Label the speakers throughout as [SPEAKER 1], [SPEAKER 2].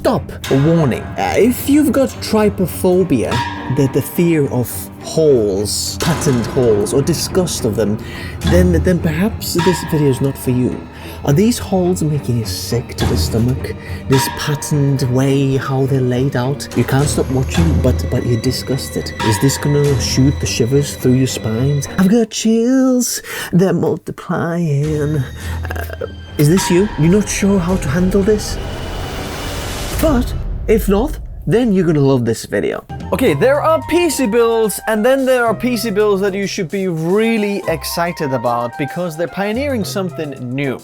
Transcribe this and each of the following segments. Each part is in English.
[SPEAKER 1] stop. A warning, if you've got trypophobia, the fear of holes, patterned holes, or disgust of them, then perhaps this video is not for you. Are these holes making you sick to the stomach? This patterned way how they're laid out? You can't stop watching, but you're disgusted. Is this gonna shoot the shivers through your spines? I've got chills, they're multiplying. Is this you? You're not sure how to handle this? But if not, then you're gonna love this video.
[SPEAKER 2] Okay, there are PC builds, and then there are PC builds that you should be really excited about because they're pioneering something new.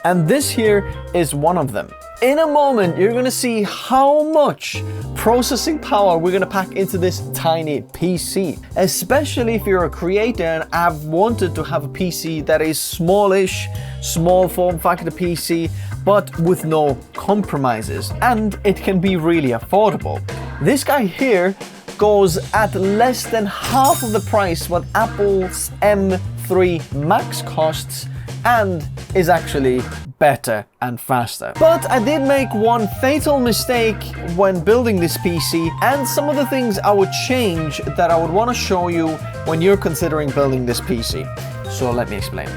[SPEAKER 2] And this here is one of them. In a moment, you're gonna see how much processing power we're gonna pack into this tiny PC. Especially if you're a creator and have wanted to have a PC that is smallish, small form factor PC, but with no compromises. And it can be really affordable. This guy here goes at less than half of the price what Apple's M3 Max costs, and is actually better and faster. But I did make one fatal mistake when building this PC, and some of the things I would change that I would want to show you when you're considering building this PC. So let me explain.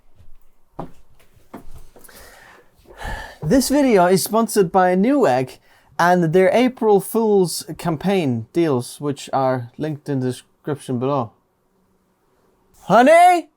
[SPEAKER 2] This video is sponsored by NEWEGG and their April Fool's campaign deals, which are linked in the description below. Honey?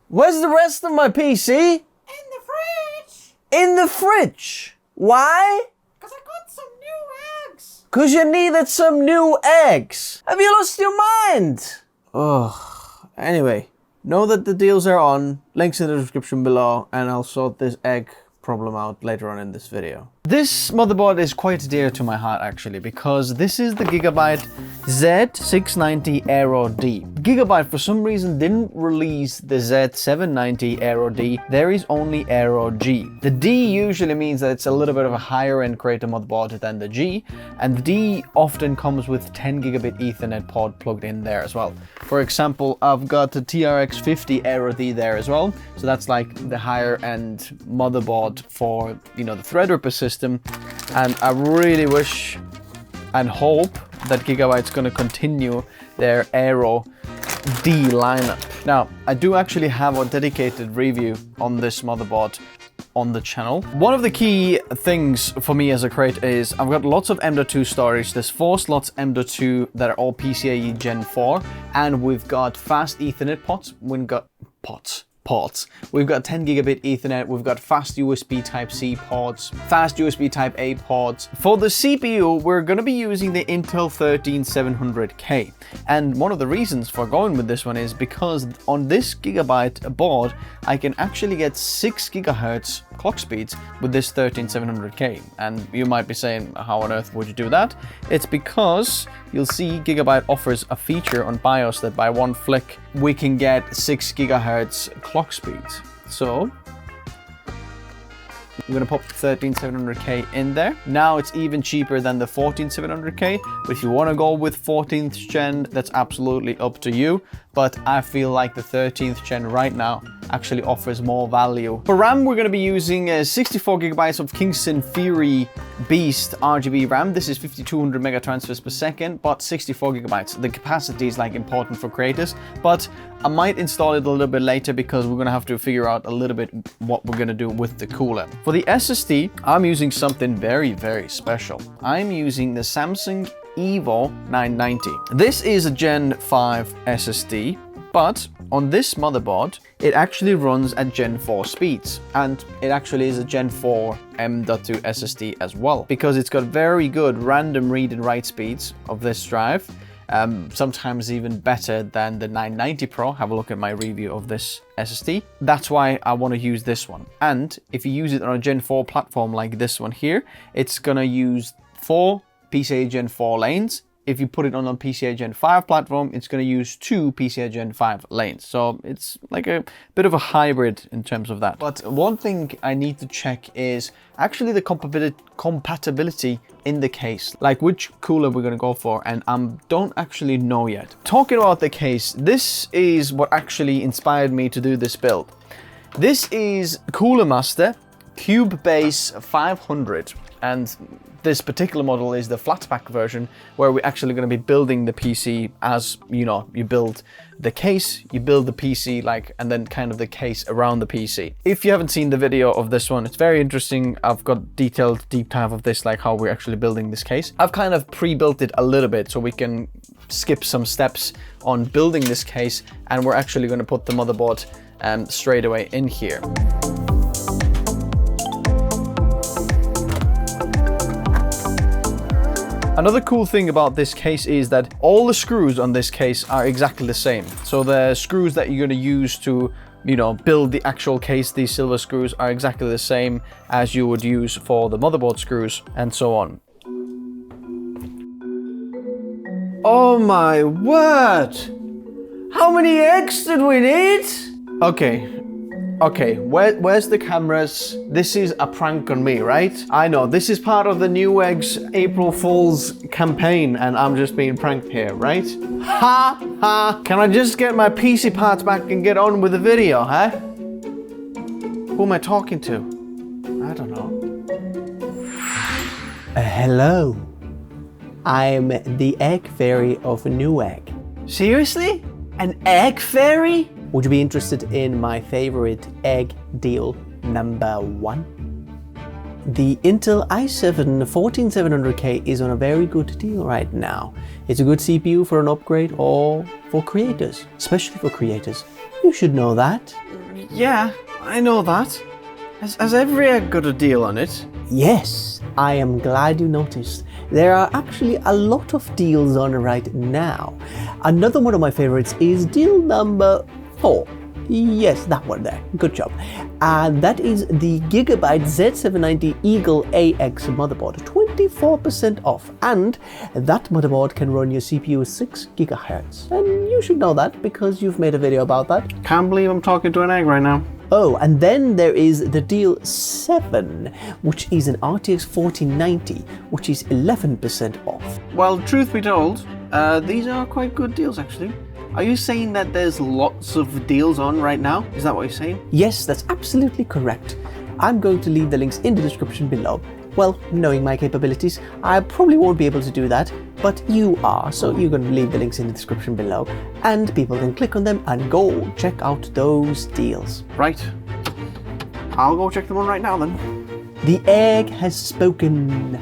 [SPEAKER 2] Where's the rest of my PC?
[SPEAKER 3] In the fridge.
[SPEAKER 2] In the fridge? Why?
[SPEAKER 3] Because I got some new eggs.
[SPEAKER 2] Because you needed some new eggs. Have you lost your mind? Ugh. Anyway, know that the deals are on. Links in the description below, and I'll sort this egg problem out later on in this video. This motherboard is quite dear to my heart actually, because this is the Gigabyte Z690 Aero D. Gigabyte for some reason didn't release the Z790 Aero D, there is only Aero G. The D usually means that it's a little bit of a higher end creator motherboard than the G, and the D often comes with 10 gigabit Ethernet port plugged in there as well. For example, I've got the TRX 50 Aero D there as well, so that's like the higher end motherboard for, you know, the Threadripper system. And I really wish and hope that Gigabyte's going to continue their Aero D lineup. Now, I do actually have a dedicated review on this motherboard on the channel. One of the key things for me as a creator is I've got lots of M.2 storage. There's 4 slots M.2 that are all PCIe Gen 4, and we've got fast Ethernet ports. We've got ports. We've got 10 gigabit Ethernet, we've got fast USB Type-C ports, fast USB Type-A ports. For the CPU, we're going to be using the Intel 13700K. And one of the reasons for going with this one is because on this Gigabyte board, I can actually get 6 gigahertz clock speeds with this 13700K. And you might be saying, how on earth would you do that? It's because you'll see Gigabyte offers a feature on BIOS that by one flick, we can get 6 gigahertz clock speeds. So we're gonna pop the 13700K in there. Now it's even cheaper than the 14700K, but if you wanna go with 14th gen, that's absolutely up to you. But I feel like the 13th gen right now actually offers more value. For RAM, we're gonna be using 64 gigabytes of Kingston Fury Beast RGB RAM. This is 5200 mega transfers per second, but 64 gigabytes. The capacity is like important for creators, but I might install it a little bit later because we're gonna have to figure out a little bit what we're gonna do with the cooler. For the SSD, I'm using something very, very special. I'm using the Samsung Evo 990. This is a Gen 5 SSD, but on this motherboard, it actually runs at Gen 4 speeds, and it actually is a Gen 4 M.2 SSD as well, because it's got very good random read and write speeds of this drive, sometimes even better than the 990 Pro. Have a look at my review of this SSD. That's why I want to use this one. And if you use it on a Gen 4 platform like this one here, it's gonna use 4 PCIe Gen 4 lanes. If you put it on a PCIe Gen 5 platform, it's going to use 2 PCIe Gen 5 lanes. So it's like a bit of a hybrid in terms of that. But one thing I need to check is actually the compatibility in the case, like which cooler we're going to go for, and I don't actually know yet. Talking about the case, this is what actually inspired me to do this build. This is Cooler Master Cube Base 500. And this particular model is the flat pack version, where we're actually going to be building the PC as, you know, you build the case, you build the PC, like, and then kind of the case around the PC. If you haven't seen the video of this one, it's very interesting. I've got detailed deep dive of this, like how we're actually building this case. I've kind of pre-built it a little bit so we can skip some steps on building this case, and we're actually going to put the motherboard straight away in here. Another cool thing about this case is that all the screws on this case are exactly the same. So the screws that you're going to use to, you know, build the actual case, these silver screws, are exactly the same as you would use for the motherboard screws and so on. Oh my word! How many eggs did we need? Okay, where's the cameras? This is a prank on me, right? I know, this is part of the NEWEGG's April Fool's campaign, and I'm just being pranked here, right? Ha ha! Can I just get my PC parts back and get on with the video, huh? Who am I talking to? I don't know.
[SPEAKER 1] Hello. I'm the egg fairy of NEWEGG.
[SPEAKER 2] Seriously? An egg fairy?
[SPEAKER 1] Would you be interested in my favorite egg deal number 1? The Intel i7-14700K is on a very good deal right now. It's a good CPU for an upgrade or for creators, especially for creators. You should know that.
[SPEAKER 2] Yeah, I know that. Has every egg got a deal on it?
[SPEAKER 1] Yes, I am glad you noticed. There are actually a lot of deals on right now. Another one of my favorites is deal number 4. Yes, that one there. Good job. And that is the Gigabyte Z790 Eagle AX motherboard, 24% off. And that motherboard can run your CPU 6 GHz. And you should know that because you've made a video about that.
[SPEAKER 2] Can't believe I'm talking to an egg right now.
[SPEAKER 1] Oh, and then there is the deal 7, which is an RTX 4090, which is 11% off.
[SPEAKER 2] Well, truth be told, these are quite good deals actually. Are you saying that there's lots of deals on right now? Is that what you're saying?
[SPEAKER 1] Yes, that's absolutely correct. I'm going to leave the links in the description below. Well, knowing my capabilities, I probably won't be able to do that, but you are, so you're going to leave the links in the description below, and people can click on them and go check out those deals.
[SPEAKER 2] Right. I'll go check them on right now then.
[SPEAKER 1] The egg has spoken.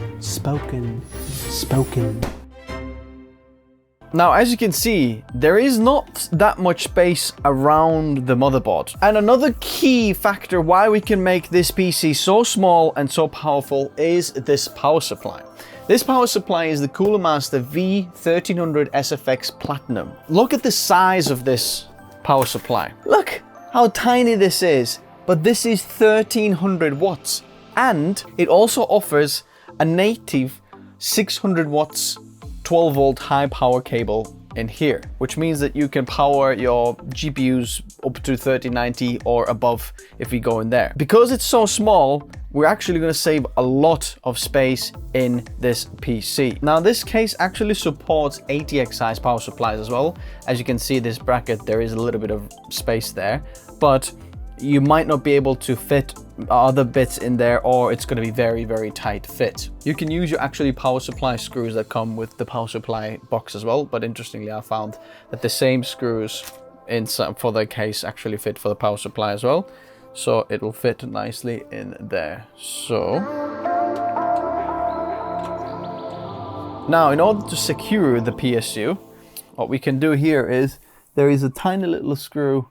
[SPEAKER 2] Now, as you can see, there is not that much space around the motherboard. And another key factor why we can make this PC so small and so powerful is this power supply. This power supply is the Cooler Master V1300 SFX Platinum. Look at the size of this power supply. Look how tiny this is, but this is 1300 watts. And it also offers a native 600 watts 12 volt high power cable in here, which means that you can power your GPUs up to 3090 or above if we go in there. Because it's so small, we're actually going to save a lot of space in this PC. Now, this case actually supports ATX size power supplies as well. As you can see, this bracket, there is a little bit of space there, but you might not be able to fit other bits in there, or it's going to be very, very tight fit. You can use your actually power supply screws that come with the power supply box as well, but interestingly I found that the same screws for the case actually fit for the power supply as well, so it will fit nicely in there. So now, in order to secure the PSU, what we can do here is there is a tiny little screw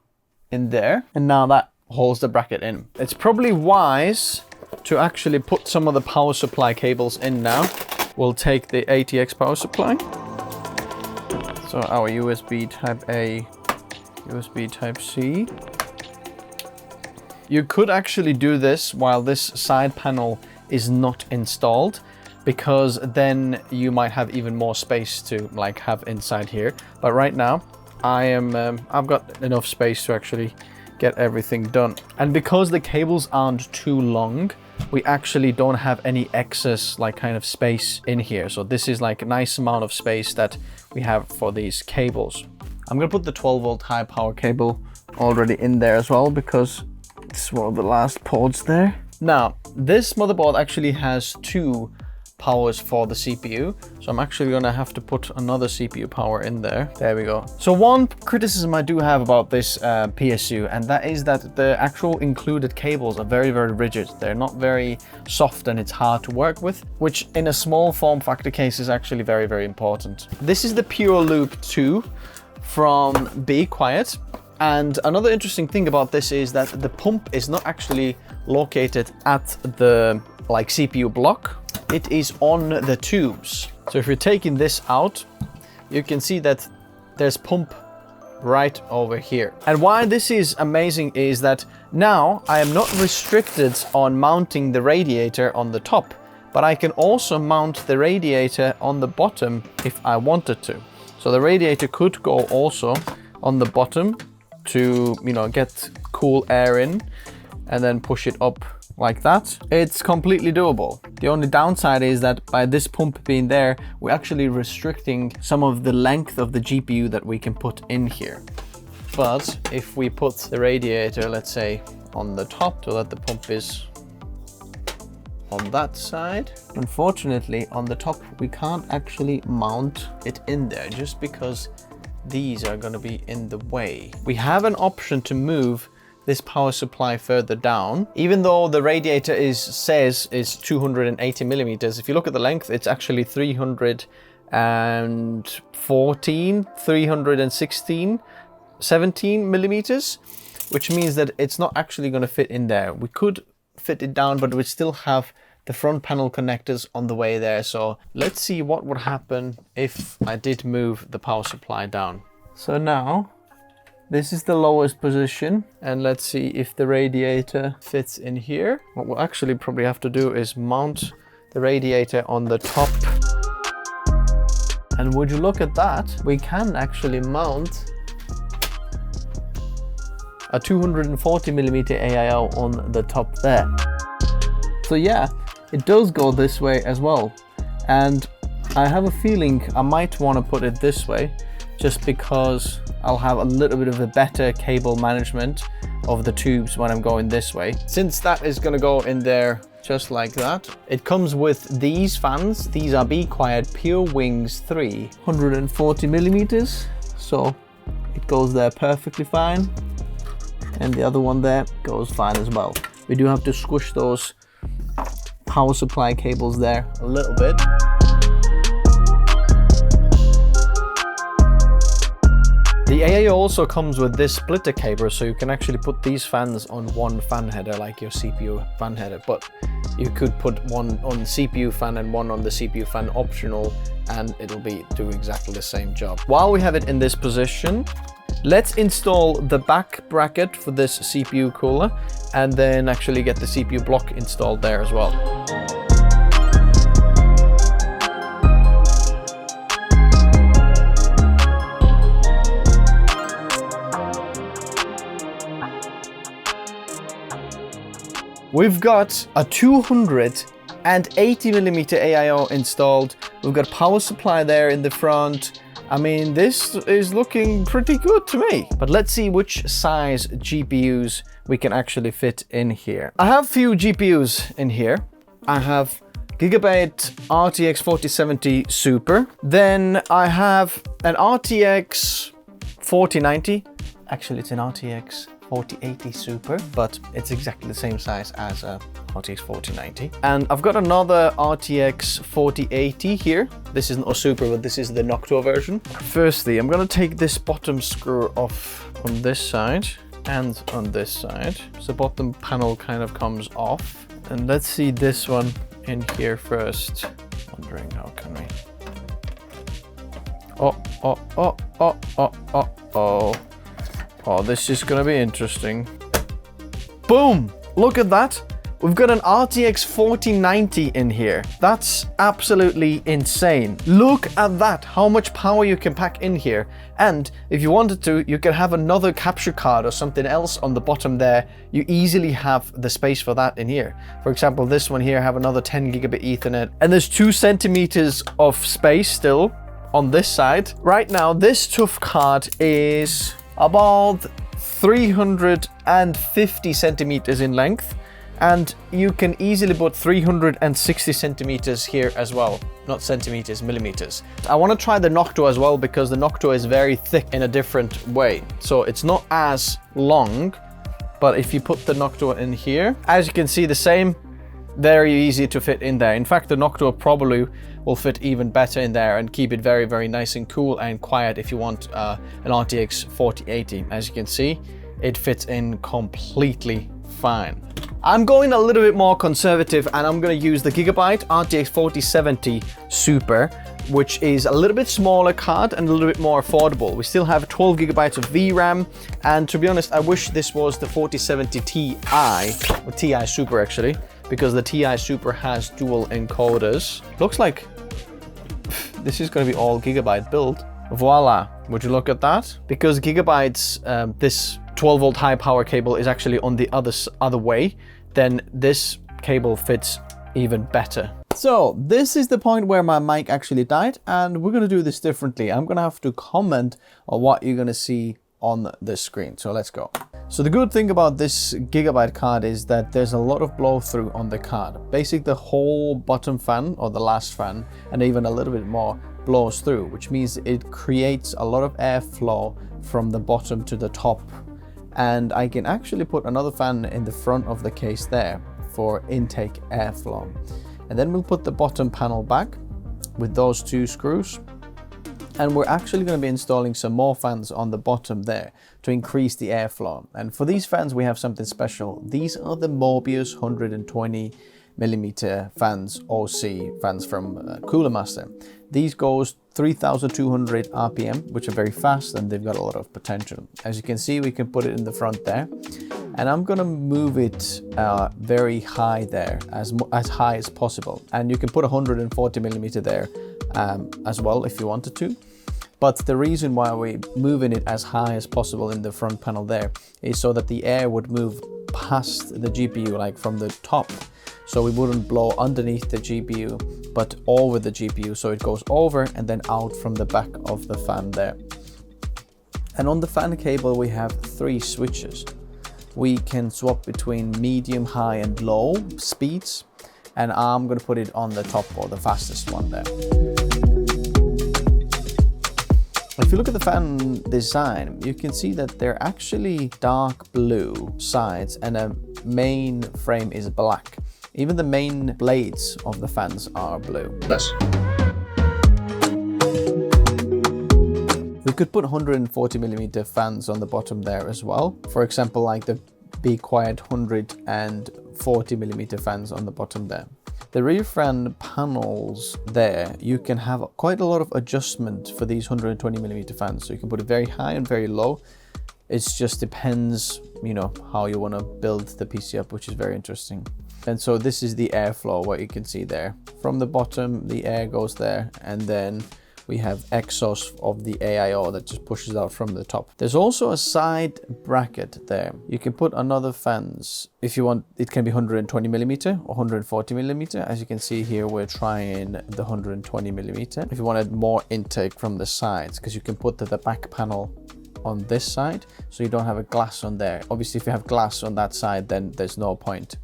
[SPEAKER 2] in there, and now that holds the bracket in. It's probably wise to actually put some of the power supply cables in now. We'll take the ATX power supply. So our USB type A, USB type C. You could actually do this while this side panel is not installed, because then you might have even more space to like have inside here. But right now I've got enough space to actually get everything done. And because the cables aren't too long, we actually don't have any excess like kind of space in here. So this is like a nice amount of space that we have for these cables. I'm gonna put the 12 volt high power cable already in there as well, because it's one of the last ports there. Now, this motherboard actually has two powers for the CPU. So I'm actually gonna have to put another CPU power in there. There we go. So one criticism I do have about this PSU, and that is that the actual included cables are very, very rigid. They're not very soft and it's hard to work with, which in a small form factor case is actually very, very important. This is the Pure Loop 2 from Be Quiet. And another interesting thing about this is that the pump is not actually located at the CPU block. It is on the tubes. So if you're taking this out, you can see that there's pump right over here. And why this is amazing is that now I am not restricted on mounting the radiator on the top, but I can also mount the radiator on the bottom if I wanted to. So the radiator could go also on the bottom to, you know, get cool air in and then push it up like that. It's completely doable. The only downside is that by this pump being there, we're actually restricting some of the length of the GPU that we can put in here. But if we put the radiator, let's say, on the top so that the pump is on that side, unfortunately on the top we can't actually mount it in there just because these are going to be in the way. We have an option to move this power supply further down, even though the radiator says is 280 millimeters. If you look at the length, it's actually 17 millimeters, which means that it's not actually going to fit in there. We could fit it down, but we still have the front panel connectors on the way there. So let's see what would happen if I did move the power supply down. So now this is the lowest position, and let's see if the radiator fits in here. What we'll actually probably have to do is mount the radiator on the top. And would you look at that, we can actually mount a 240 millimeter AIO on the top there. So yeah, it does go this way as well. And I have a feeling I might want to put it this way, just because I'll have a little bit of a better cable management of the tubes when I'm going this way. Since that is going to go in there just like that, it comes with these fans. These are Be Quiet Pure Wings 3, 140 millimeters. So it goes there perfectly fine. And the other one there goes fine as well. We do have to squish those power supply cables there a little bit. The AIO also comes with this splitter cable, so you can actually put these fans on one fan header like your CPU fan header, but you could put one on the CPU fan and one on the CPU fan optional, and it'll do exactly the same job. While we have it in this position, let's install the back bracket for this CPU cooler and then actually get the CPU block installed there as well. We've got a 280 millimeter AIO installed. We've got a power supply there in the front. I mean, this is looking pretty good to me. But let's see which size GPUs we can actually fit in here. I have a few GPUs in here. I have Gigabyte RTX 4070 Super. Then I have an RTX 4090. Actually, it's an RTX 4080 Super, but it's exactly the same size as a RTX 4090. And I've got another RTX 4080 here. This isn't a Super, but this is the Noctua version. Firstly, I'm gonna take this bottom screw off on this side and on this side. So the bottom panel kind of comes off. And let's see this one in here first. Wondering how can we... Oh, this is gonna be interesting. Boom! Look at that. We've got an RTX 4090 in here. That's absolutely insane. Look at that, how much power you can pack in here. And if you wanted to, you could have another capture card or something else on the bottom there. You easily have the space for that in here. For example, this one here, have another 10 gigabit Ethernet. And there's 2 centimeters of space still on this side. Right now, this TUF card is about 350 centimeters in length, And you can easily put 360 centimeters here as well. Not centimeters, millimeters. I want to try the Noctua as well because the Noctua is very thick in a different way. So it's not as long, but if you put the Noctua in here, as you can see, the same, very easy to fit in there. In fact, the Noctua probably will fit even better in there and keep it very, very nice and cool and quiet if you want an RTX 4080. As you can see, it fits in completely fine. I'm going a little bit more conservative and I'm going to use the Gigabyte RTX 4070 Super, which is a little bit smaller card and a little bit more affordable. We still have 12 gigabytes of VRAM, and to be honest, I wish this was the 4070 Ti, or Ti Super actually, because the Ti Super has dual encoders. Looks like this is going to be all Gigabyte build. Voila, would you look at that? Because Gigabyte's this 12 volt high power cable is actually on the other way, then this cable fits even better. So this is the point where my mic actually died, and we're gonna do this differently. I'm gonna have to comment on what you're gonna see on the screen. So let's go. So the good thing about this Gigabyte card is that there's a lot of blow through on the card. Basically the whole bottom fan, or the last fan, and even a little bit more, blows through, which means it creates a lot of airflow from the bottom to the top. And I can actually put another fan in the front of the case there for intake airflow. And then we'll put the bottom panel back with those two screws. And we're actually going to be installing some more fans on the bottom there to increase the airflow. And for these fans, we have something special. These are the Mobius 120mm fans, OC fans from Cooler Master. These goes 3200 RPM, which are very fast and they've got a lot of potential. As you can see, we can put it in the front there. And I'm gonna move it very high there, as high as possible. And you can put 140mm there as well if you wanted to. But the reason why we're moving it as high as possible in the front panel there is so that the air would move past the GPU, like from the top. So we wouldn't blow underneath the GPU, but over the GPU. So it goes over and then out from the back of the fan there. And on the fan cable, we have 3 switches. We can swap between medium, high and low speeds. And I'm gonna put it on the top, or the fastest one there. If you look at the fan design, you can see that they're actually dark blue sides and a main frame is black. Even the main blades of the fans are blue.
[SPEAKER 1] Yes.
[SPEAKER 2] We could put 140mm fans on the bottom there as well. For example, like the Be Quiet 140mm fans on the bottom there. The rear fan panels there, you can have quite a lot of adjustment for these 120mm fans. So you can put it very high and very low. It just depends, you know, how you want to build the PC up, which is very interesting. And so this is the airflow, what you can see there. From the bottom, the air goes there, and then we have exhaust of the AIO that just pushes out from the top. There's also a side bracket there. You can put another fans if you want. It can be 120mm or 140mm. As you can see here, we're trying the 120mm. If you wanted more intake from the sides, because you can put the back panel on this side, so you don't have a glass on there. Obviously, if you have glass on that side, then there's no point.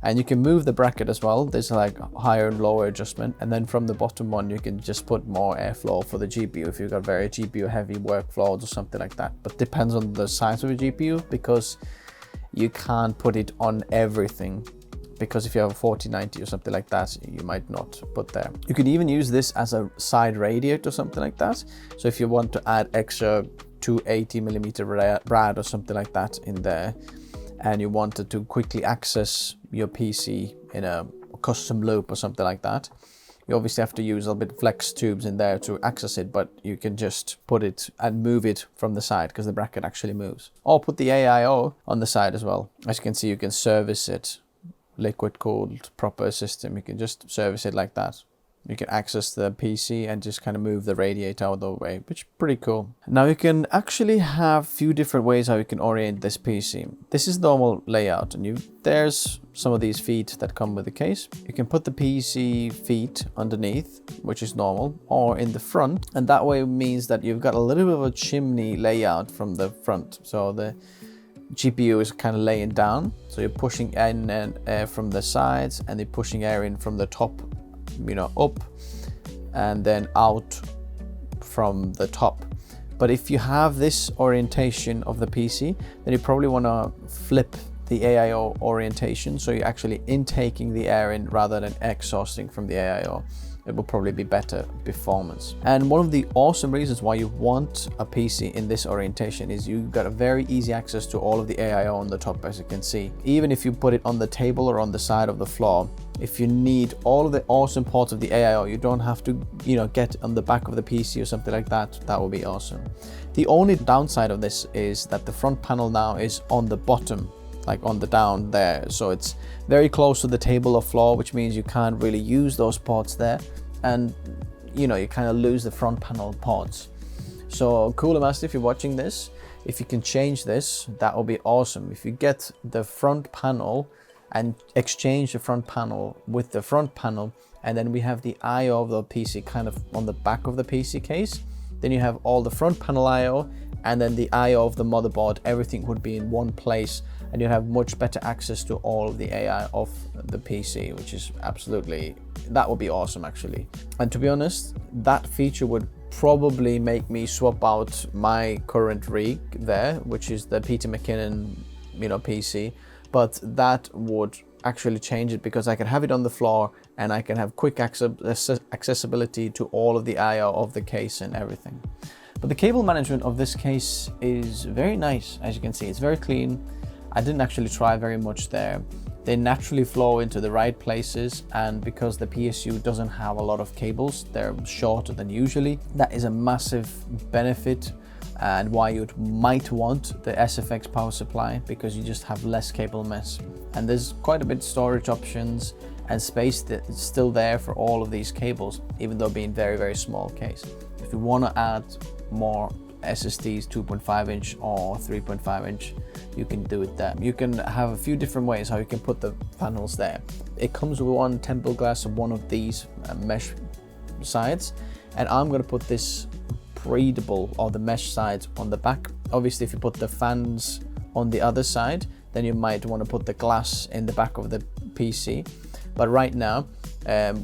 [SPEAKER 2] And you can move the bracket as well. There's like higher and lower adjustment. And then from the bottom one, you can just put more airflow for the GPU if you've got very GPU heavy workflows or something like that. But depends on the size of your GPU, because you can't put it on everything. Because if you have a 4090 or something like that, you might not put there. You could even use this as a side radiator or something like that. So if you want to add extra 280mm rad or something like that in there, and you wanted to quickly access your PC in a custom loop or something like that, you obviously have to use a little bit of flex tubes in there to access it, but you can just put it and move it from the side because the bracket actually moves. Or put the AIO on the side as well. As you can see, you can service it, liquid cooled proper system. You can just service it like that. You can access the PC and just kind of move the radiator out of the way, which is pretty cool. Now you can actually have a few different ways how you can orient this PC. This is normal layout, and there's some of these feet that come with the case. You can put the PC feet underneath, which is normal, or in the front, and that way means that you've got a little bit of a chimney layout from the front. So GPU is kind of laying down, so you're pushing in air from the sides, and you're pushing air in from the top, you know, up and then out from the top. But if you have this orientation of the PC, then you probably want to flip the AIO orientation, so you're actually intaking the air in rather than exhausting from the AIO. It will probably be better performance. And one of the awesome reasons why you want a PC in this orientation is you've got a very easy access to all of the AIO on the top, as you can see. Even if you put it on the table or on the side of the floor, if you need all of the awesome parts of the AIO, you don't have to, you know, get on the back of the PC or something like that. That would be awesome. The only downside of this is that the front panel now is on the bottom, like on the down there, so it's very close to the table or floor, which means you can't really use those ports there, and you know, you kind of lose the front panel ports. So Cooler Master, if you're watching this, if you can change this, that will be awesome. If you get the front panel and exchange the front panel with the front panel, and then we have the IO of the PC kind of on the back of the PC case, then you have all the front panel IO and then the IO of the motherboard, everything would be in one place, and you'll have much better access to all of the AI of the PC, which is absolutely, that would be awesome actually. And to be honest, that feature would probably make me swap out my current rig there, which is the Peter McKinnon, you know, PC, but that would actually change it because I can have it on the floor and I can have quick accessibility to all of the IO of the case and everything. But the cable management of this case is very nice. As you can see, it's very clean. I didn't actually try very much there. They naturally flow into the right places, and because the PSU doesn't have a lot of cables, they're shorter than usually. That is a massive benefit, and why you might want the SFX power supply, because you just have less cable mess. And there's quite a bit of storage options and space that's still there for all of these cables, even though being very, very small case. If you want to add more SSDs, 2.5 inch or 3.5 inch, you can do it there. You can have a few different ways how you can put the panels there. It comes with one tempered glass of one of these mesh sides, and I'm going to put this breathable or the mesh sides on the back. Obviously, if you put the fans on the other side, then you might want to put the glass in the back of the PC. But right now,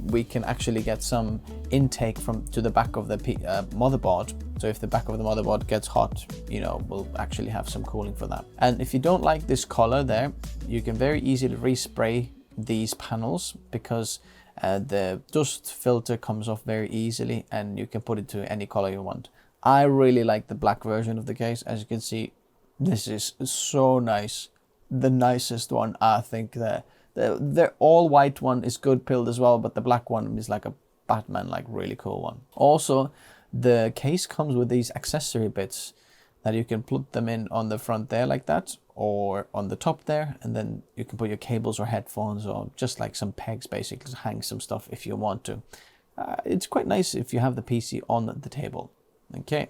[SPEAKER 2] we can actually get some intake to the back of the motherboard. So if the back of the motherboard gets hot, you know, we'll actually have some cooling for that. And if you don't like this color there, you can very easily respray these panels, because the dust filter comes off very easily, and you can put it to any color you want. I really like the black version of the case. As you can see, this is so nice. The nicest one, I think. The all white one is good build as well, but the black one is like a Batman, like really cool one. Also, the case comes with these accessory bits that you can put them in on the front there like that, or on the top there, and then you can put your cables or headphones, or just like some pegs basically to hang some stuff if you want to. It's quite nice if you have the PC on the table. Okay.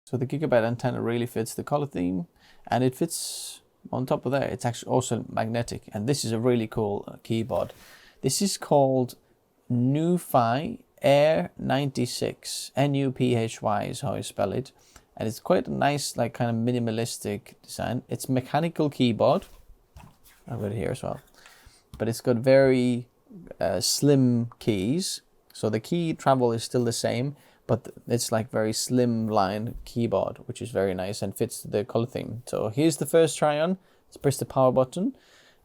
[SPEAKER 2] So the Gigabyte antenna really fits the color theme, and it fits on top of there. It's actually also magnetic, and this is a really cool keyboard. This is called NUPHY Air 96. NUPHY is how you spell it, and it's quite a nice, like, kind of minimalistic design. It's mechanical keyboard. I've got it here as well, but it's got very slim keys. So the key travel is still the same, but it's like very slim line keyboard, which is very nice and fits the color theme. So here's the first try on. Let's press the power button,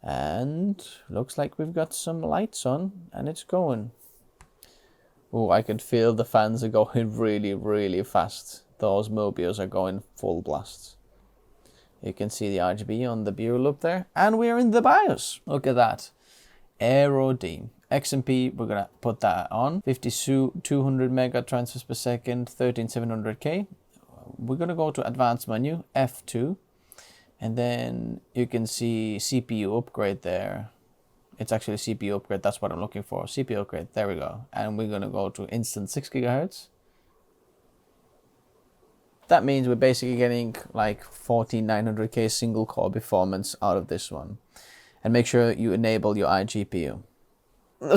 [SPEAKER 2] and looks like we've got some lights on, and it's going. Oh, I can feel the fans are going really, really fast. Those Mobius are going full blast. You can see the RGB on the bureau up there, and we're in the BIOS. Look at that. Aero-D. XMP, we're gonna put that on. 5200 mega transfers per second, 13700K. We're gonna go to advanced menu, F2, and then you can see CPU upgrade there. It's actually CPU upgrade, that's what I'm looking for. CPU upgrade, there we go. And we're gonna go to instant 6 gigahertz. That means we're basically getting like 14900K single core performance out of this one. And make sure you enable your iGPU.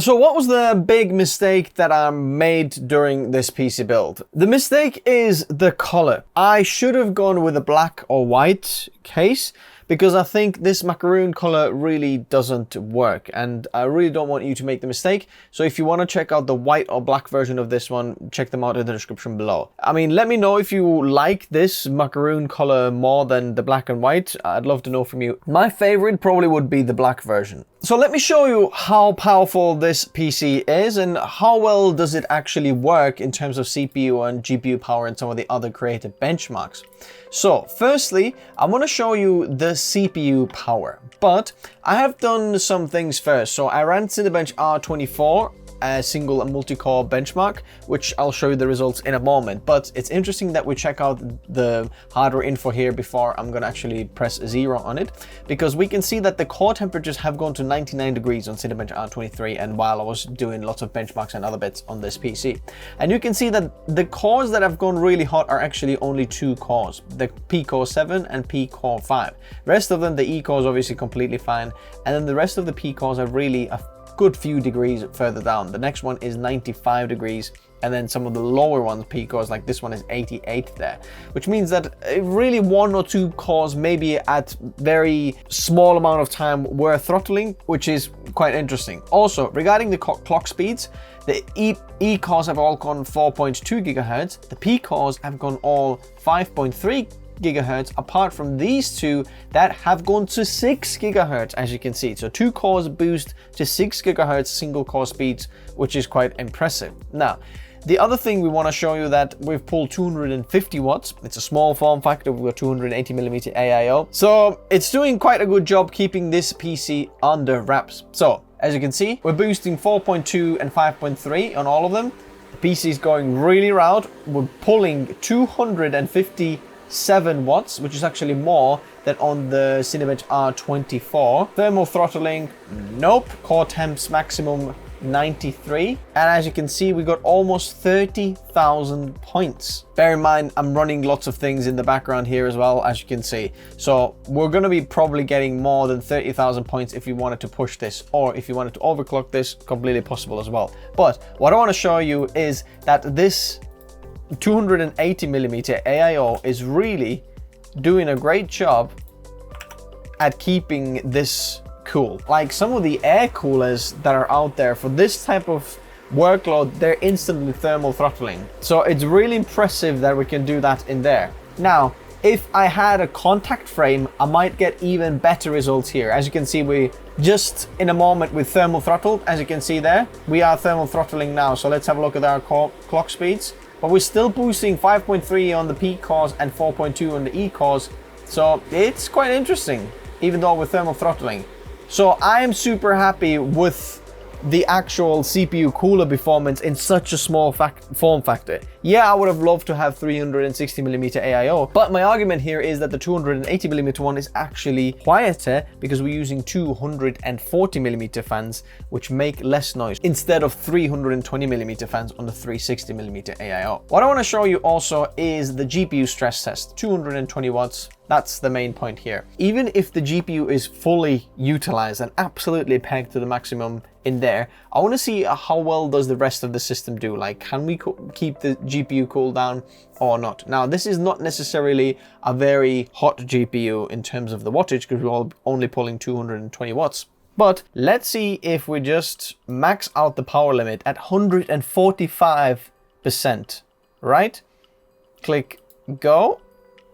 [SPEAKER 2] So what was the big mistake that I made during this PC build? The mistake is the color. I should have gone with a black or white case, because I think this macaroon color really doesn't work, and I really don't want you to make the mistake. So if you want to check out the white or black version of this one, check them out in the description below. I mean, let me know if you like this macaroon color more than the black and white. I'd love to know from you. My favorite probably would be the black version. So let me show you how powerful this PC is and how well does it actually work in terms of CPU and GPU power and some of the other creative benchmarks. So firstly, I want to show you the CPU power, but I have done some things first. So I ran Cinebench R24, a single and multi-core benchmark, which I'll show you the results in a moment. But it's interesting that we check out the hardware info here before I'm gonna actually press 0 on it, because we can see that the core temperatures have gone to 99 degrees on Cinebench R23, and while I was doing lots of benchmarks and other bits on this PC. And you can see that the cores that have gone really hot are actually only 2 cores, the P-Core 7 and P-Core 5. Rest of them, the E-Core is obviously completely fine, and then the rest of the P-Cores are really a good few degrees further down. The next one is 95 degrees, and then some of the lower ones, P-cores, like this one is 88 there, which means that really 1 or 2 cores maybe at very small amount of time were throttling, which is quite interesting. Also, regarding the clock speeds, the E-cores have all gone 4.2 gigahertz, the P-cores have gone all 5.3 gigahertz, apart from these two that have gone to 6 gigahertz, as you can see. So 2 cores boost to 6 gigahertz single core speeds, which is quite impressive. Now, the other thing we want to show you that we've pulled 250 watts. It's a small form factor. We've got 280mm AIO. So it's doing quite a good job keeping this PC under wraps. So as you can see, we're boosting 4.2 and 5.3 on all of them. The PC is going really loud. We're pulling 257 watts, which is actually more than on the Cinebench R24. Thermal throttling, nope. Core temps maximum 93, and as you can see, we got almost 30,000 points. Bear in mind, I'm running lots of things in the background here as well, as you can see. So we're going to be probably getting more than 30,000 points if you wanted to push this, or if you wanted to overclock this, completely possible as well. But what I want to show you is that this 280mm AIO is really doing a great job at keeping this cool. Like some of the air coolers that are out there for this type of workload, they're instantly thermal throttling. So it's really impressive that we can do that in there. Now, if I had a contact frame, I might get even better results here. As you can see, we just in a moment with thermal throttle, as you can see there, we are thermal throttling now. So let's have a look at our clock speeds. But we're still boosting 5.3 on the P cores and 4.2 on the E cores. So it's quite interesting, even though we're thermal throttling. So I am super happy with the actual CPU cooler performance in such a small form factor. Yeah, I would have loved to have 360mm AIO, but my argument here is that the 280mm one is actually quieter because we're using 240mm fans, which make less noise, instead of 320mm fans on the 360mm AIO. What I want to show you also is the GPU stress test, 220 watts. That's the main point here. Even if the GPU is fully utilized and absolutely pegged to the maximum in there, I want to see how well does the rest of the system do. Like, can we keep the GPU cool down or not? Now, this is not necessarily a very hot GPU in terms of the wattage, because we're only pulling 220 watts. But let's see if we just max out the power limit at 145%, right? Click go.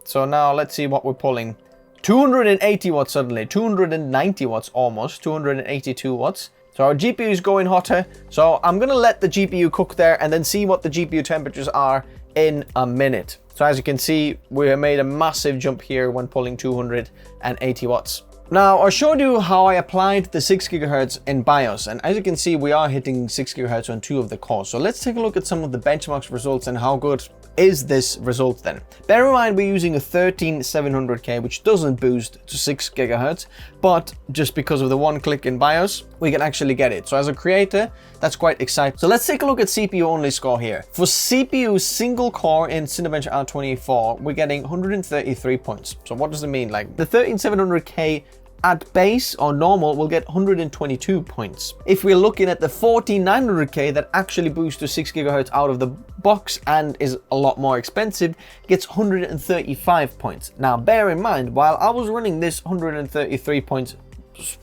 [SPEAKER 2] So now let's see what we're pulling. 280 watts suddenly, 290 watts almost, 282 watts. So our GPU is going hotter. So I'm gonna let the GPU cook there and then see what the GPU temperatures are in a minute. So as you can see, we have made a massive jump here when pulling 280 watts. Now, I showed you how I applied the 6 GHz in BIOS, and as you can see, we are hitting 6 GHz on 2 of the cores. So let's take a look at some of the benchmarks results and how good is this result then. Bear in mind, we're using a 13700K, which doesn't boost to 6 GHz, but just because of the one click in BIOS, we can actually get it. So as a creator, that's quite exciting. So let's take a look at CPU only score here. For CPU single core in Cinebench R24, we're getting 133 points. So what does it mean? Like the 13700K at base or normal will get 122 points. If we're looking at the 14900K that actually boosts to 6 GHz out of the box and is a lot more expensive, gets 135 points. Now bear in mind, while I was running this 133 points,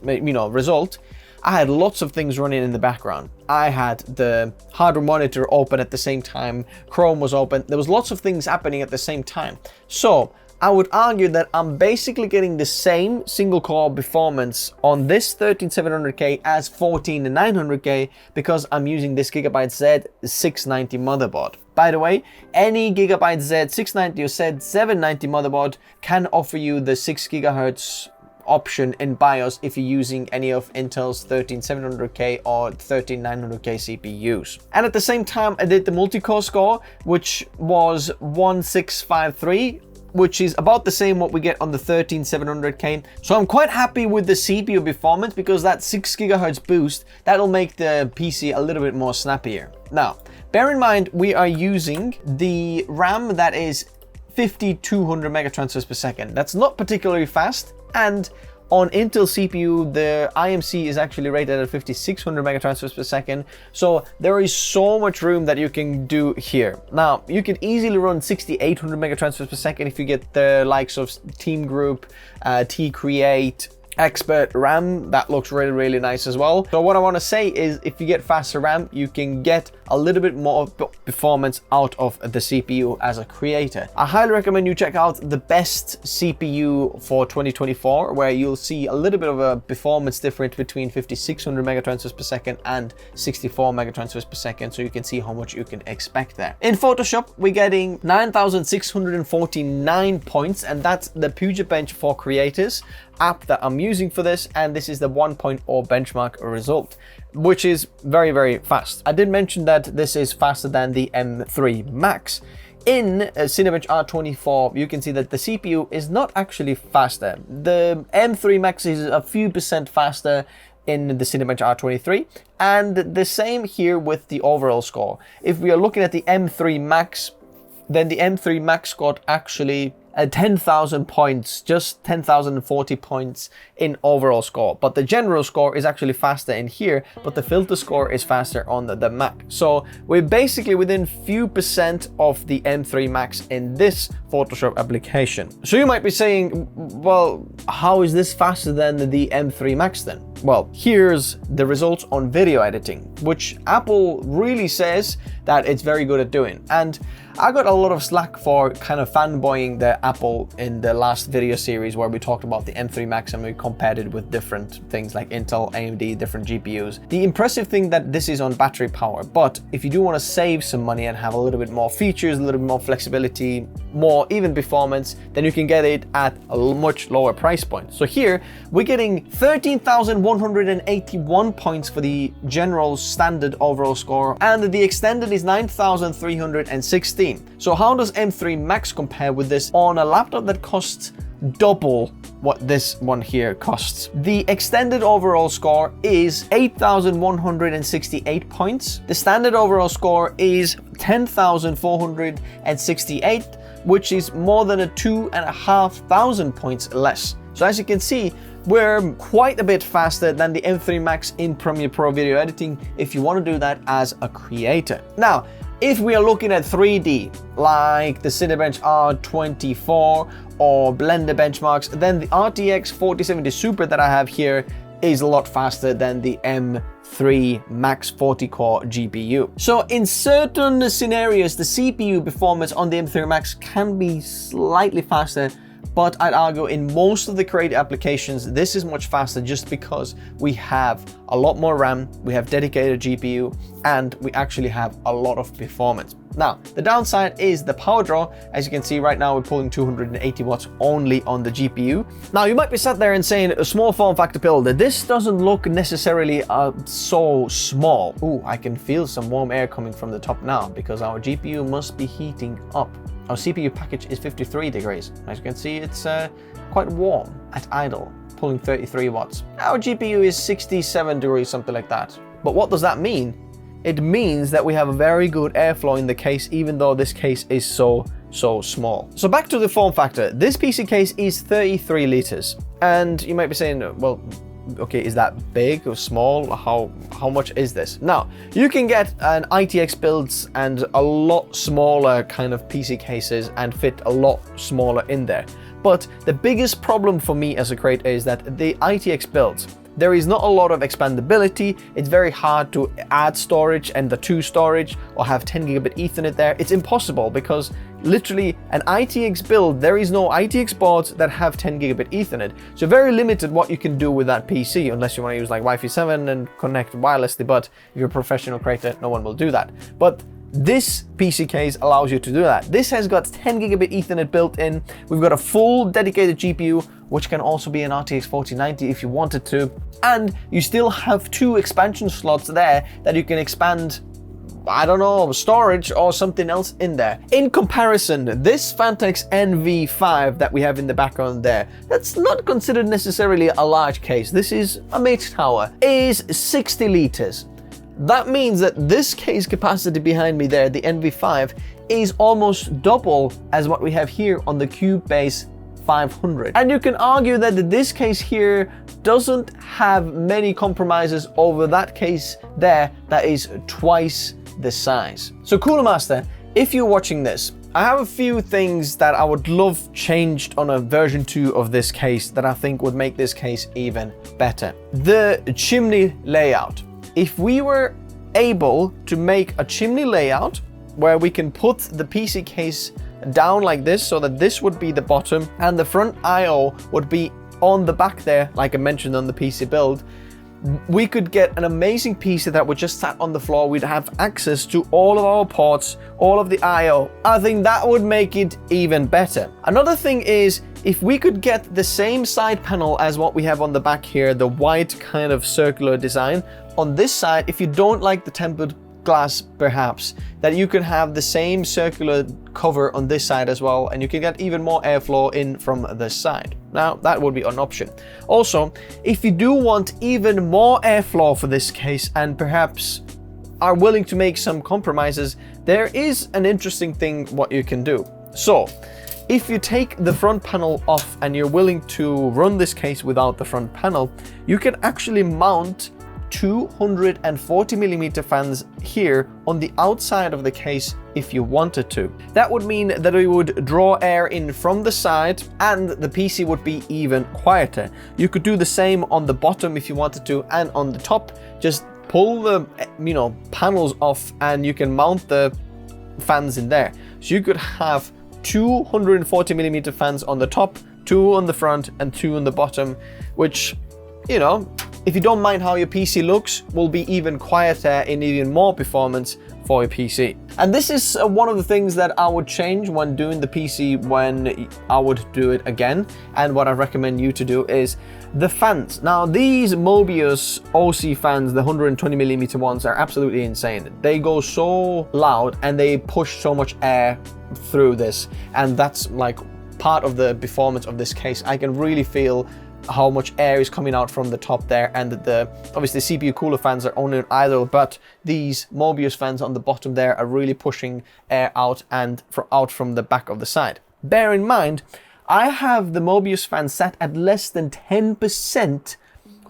[SPEAKER 2] result, I had lots of things running in the background. I had the hardware monitor open at the same time, Chrome was open, there was lots of things happening at the same time. So I would argue that I'm basically getting the same single core performance on this 13700K as 14900K because I'm using this Gigabyte Z 690 motherboard. By the way, any Gigabyte Z 690 or Z 790 motherboard can offer you the 6 GHz option in BIOS if you're using any of Intel's 13700K or 13900K CPUs. And at the same time, I did the multi-core score, which was 1653, which is about the same what we get on the 13700K. So I'm quite happy with the CPU performance because that 6 GHz boost, that'll make the PC a little bit more snappier. Now, bear in mind, we are using the RAM that is 5200 megatransfers per second. That's not particularly fast. And on Intel CPU, the IMC is actually rated at 5600 megatransfers per second. So there is so much room that you can do here. Now, you can easily run 6800 megatransfers per second if you get the likes of Team Group, T-Create, Expert RAM. That looks really, really nice as well. So what I want to say is if you get faster RAM, you can get a little bit more performance out of the CPU as a creator. I highly recommend you check out the best CPU for 2024, where you'll see a little bit of a performance difference between 5600 megatransfers per second and 64 megatransfers per second, so you can see how much you can expect there. In Photoshop, we're getting 9649 points, and that's the Puja Bench for Creators app that I'm using for this, and this is the 1.0 benchmark result, which is very, very fast. I did mention that this is faster than the M3 Max. In Cinebench R24, you can see that the CPU is not actually faster. The M3 Max is a few percent faster in the Cinebench R23, and the same here with the overall score. If we are looking at the M3 Max, then the M3 Max got actually 10,000 points, just 10,040 points in overall score. But the general score is actually faster in here, but the filter score is faster on the Mac. So we're basically within few percent of the M3 Max in this Photoshop application. So you might be saying, well, how is this faster than the M3 Max then? Well, here's the results on video editing, which Apple really says that it's very good at doing. And I got a lot of slack for kind of fanboying the Apple in the last video series where we talked about the M3 Max and we compared it with different things like Intel, AMD, different GPUs. The impressive thing that this is on battery power, but if you do want to save some money and have a little bit more features, a little bit more flexibility, more even performance, then you can get it at a much lower price point. So here we're getting 13,181 points for the general standard overall score, and the extended is 9,316. So how does M3 Max compare with this on a laptop that costs double what this one here costs? The extended overall score is 8,168 points. The standard overall score is 10,468, which is more than a 2,500 points less. So as you can see, we're quite a bit faster than the M3 Max in Premiere Pro video editing if you want to do that as a creator. Now, if we are looking at 3D, like the Cinebench R24 or Blender benchmarks, then the RTX 4070 Super that I have here is a lot faster than the M3 Max 40-core GPU. So in certain scenarios, the CPU performance on the M3 Max can be slightly faster, but I'd argue in most of the creative applications, this is much faster just because we have a lot more RAM, we have dedicated GPU, and we actually have a lot of performance. Now, the downside is the power draw. As you can see right now, we're pulling 280 watts only on the GPU. Now, you might be sat there and saying, a small form factor build, this doesn't look necessarily so small. Ooh, I can feel some warm air coming from the top now because our GPU must be heating up. Our CPU package is 53 degrees. As you can see, it's quite warm at idle, pulling 33 watts. Our GPU is 67 degrees, something like that. But what does that mean? It means that we have a very good airflow in the case, even though this case is so small. So back to the form factor. This PC case is 33 liters. And you might be saying, well, okay, is that big or small? How much is this? Now, you can get an ITX builds and a lot smaller kind of PC cases and fit a lot smaller in there. But the biggest problem for me as a creator is that the ITX builds, there is not a lot of expandability. It's very hard to add storage and the 2 storage or have 10 gigabit Ethernet there. It's impossible because literally an ITX build, there is no ITX boards that have 10 gigabit Ethernet. So very limited what you can do with that PC unless you want to use like Wi-Fi 7 and connect wirelessly. But if you're a professional creator, no one will do that. But this PC case allows you to do that. This has got 10 gigabit Ethernet built in. We've got a full dedicated GPU, which can also be an RTX 4090 if you wanted to. And you still have 2 expansion slots there that you can expand, I don't know, storage or something else in there. In comparison, this Phanteks NV5 that we have in the background there, that's not considered necessarily a large case. This is a mid tower, is 60 liters. That means that this case capacity behind me there, the NV5, is almost double as what we have here on the Cubase 500. And you can argue that this case here doesn't have many compromises over that case there that is twice the size. So Cooler Master, if you're watching this, I have a few things that I would love changed on a version 2 of this case that I think would make this case even better. The chimney layout. If we were able to make a chimney layout where we can put the PC case down like this so that this would be the bottom and the front I/O would be on the back there, like I mentioned on the PC build, we could get an amazing PC that would just sat on the floor. We'd have access to all of our ports, all of the I/O. I think that would make it even better. Another thing is, if we could get the same side panel as what we have on the back here, the white kind of circular design, on this side, if you don't like the tempered glass perhaps, that you can have the same circular cover on this side as well, and you can get even more airflow in from this side. Now, that would be an option. Also, if you do want even more airflow for this case and perhaps are willing to make some compromises, there is an interesting thing what you can do. So, if you take the front panel off and you're willing to run this case without the front panel, you can actually mount 240mm fans here on the outside of the case if you wanted to. That would mean that it would draw air in from the side and the PC would be even quieter. You could do the same on the bottom if you wanted to, and on the top, just pull the panels off and you can mount the fans in there. So you could have 240mm fans on the top, 2 on the front and 2 on the bottom, which, if you don't mind how your PC looks, will be even quieter and even more performance for your PC. And this is one of the things that I would change when doing the PC when I would do it again. And what I recommend you to do is the fans. Now, these Mobius OC fans, the 120mm ones, are absolutely insane. They go so loud and they push so much air through this. And that's like part of the performance of this case. I can really feel how much air is coming out from the top there, and obviously CPU cooler fans are only idle, but these Mobius fans on the bottom there are really pushing air out and out from the back of the side. Bear in mind, I have the Mobius fan set at less than 10%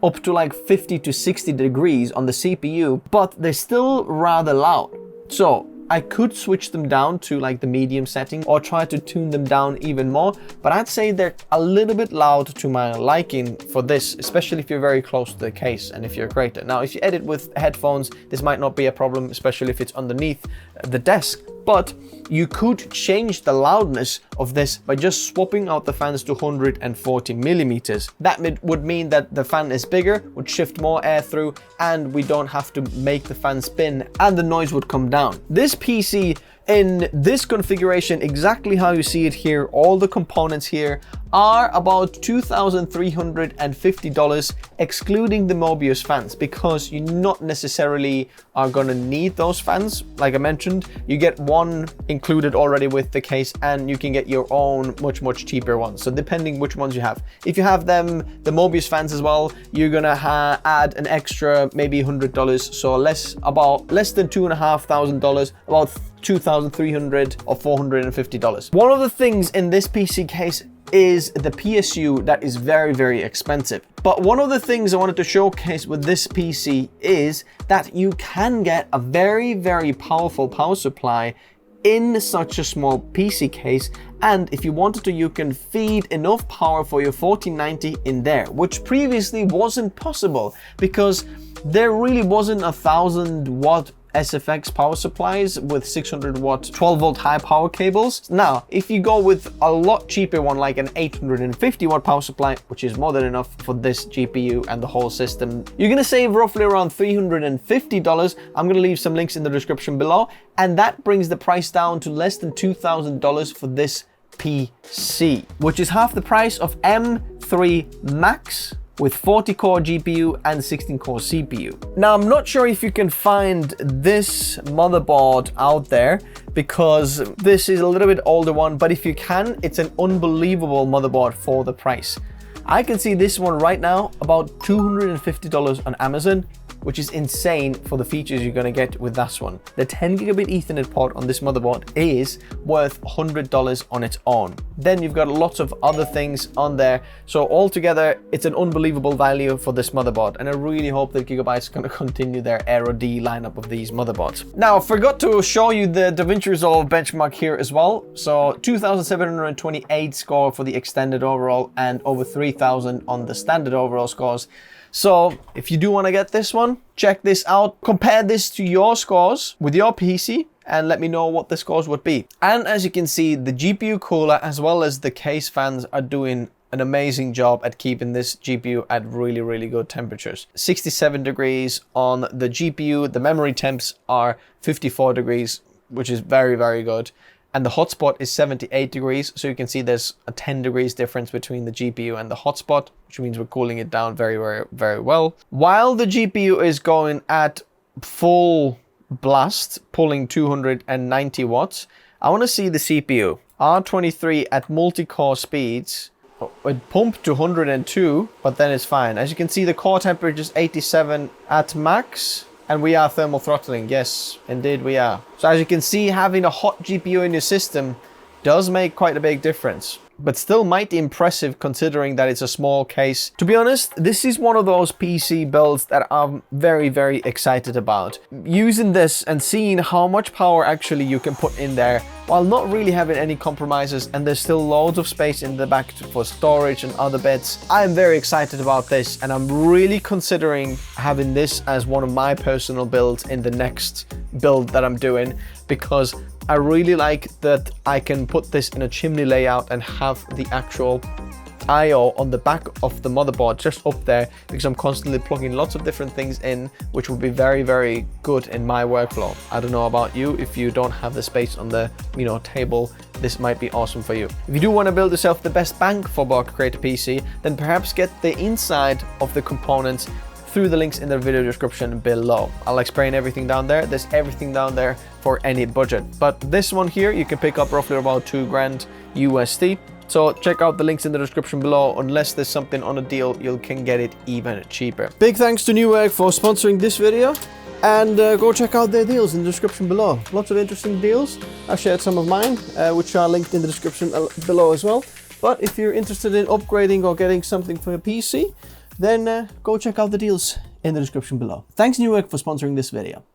[SPEAKER 2] up to like 50 to 60 degrees on the CPU, but they're still rather loud. So I could switch them down to like the medium setting or try to tune them down even more, but I'd say they're a little bit loud to my liking for this, especially if you're very close to the case and if you're a creator. Now, if you edit with headphones, this might not be a problem, especially if it's underneath the desk, but you could change the loudness of this by just swapping out the fans to 140mm. That would mean that the fan is bigger, would shift more air through, and we don't have to make the fan spin and the noise would come down. This PC in this configuration, exactly how you see it here, all the components here are about $2,350 excluding the Mobius fans, because you not necessarily are gonna need those fans. Like I mentioned, you get one included already with the case and you can get your own much cheaper ones. So depending which ones you have. If you have the Mobius fans as well, you're gonna add an extra maybe $100, so less than $2,500, about $2,300 or $450. One of the things in this PC case is the PSU that is very, very expensive. But one of the things I wanted to showcase with this PC is that you can get a very, very powerful power supply in such a small PC case, and if you wanted to, you can feed enough power for your 1490 in there, which previously wasn't possible because there really wasn't 1000-watt SFX power supplies with 600-watt 12-volt high power cables. Now, if you go with a lot cheaper one like an 850-watt power supply, which is more than enough for this GPU and the whole system, you're gonna save roughly around $350. I'm gonna leave some links in the description below, and that brings the price down to less than $2,000 for this PC, which is half the price of M3 Max with 40-core GPU and 16-core CPU. Now, I'm not sure if you can find this motherboard out there because this is a little bit older one, but if you can, it's an unbelievable motherboard for the price. I can see this one right now about $250 on Amazon, which is insane for the features you're gonna get with this one. The 10 gigabit Ethernet port on this motherboard is worth $100 on its own. Then you've got lots of other things on there. So altogether, it's an unbelievable value for this motherboard. And I really hope that Gigabyte's gonna continue their Aero D lineup of these motherboards. Now, I forgot to show you the DaVinci Resolve benchmark here as well. So 2,728 score for the extended overall and over 3,000 on the standard overall scores. So if you do want to get this one, check this out, compare this to your scores with your PC and let me know what the scores would be. And as you can see, the GPU cooler as well as the case fans are doing an amazing job at keeping this GPU at really, really good temperatures. 67 degrees on the GPU, the memory temps are 54 degrees, which is very, very good. And the hotspot is 78 degrees. So you can see there's a 10 degrees difference between the GPU and the hotspot, which means we're cooling it down very, very, very well. While the GPU is going at full blast, pulling 290 watts, I want to see the CPU. R23 at multi-core speeds, it pumped to 102, but then it's fine. As you can see, the core temperature is 87 at max. And we are thermal throttling. Yes, indeed we are. So as you can see, having a hot GPU in your system does make quite a big difference, but still mighty impressive considering that it's a small case. To be honest, this is one of those PC builds that I'm very, very excited about. Using this and seeing how much power actually you can put in there while not really having any compromises, and there's still loads of space in the back for storage and other bits. I'm very excited about this, and I'm really considering having this as one of my personal builds in the next build that I'm doing, because I really like that I can put this in a chimney layout and have the actual I/O on the back of the motherboard just up there, because I'm constantly plugging lots of different things in, which would be very, very good in my workflow. I don't know about you. If you don't have the space on the table, this might be awesome for you. If you do want to build yourself the best bang for buck creator PC, then perhaps get the inside of the components through the links in the video description below. I'll explain everything down there. There's everything down there for any budget. But this one here, you can pick up roughly about $2 grand USD. So check out the links in the description below. Unless there's something on a deal, you can get it even cheaper. Big thanks to NEWEGG for sponsoring this video. And go check out their deals in the description below. Lots of interesting deals. I shared some of mine, which are linked in the description below as well. But if you're interested in upgrading or getting something for your PC, then go check out the deals in the description below. Thanks NEWEGG for sponsoring this video.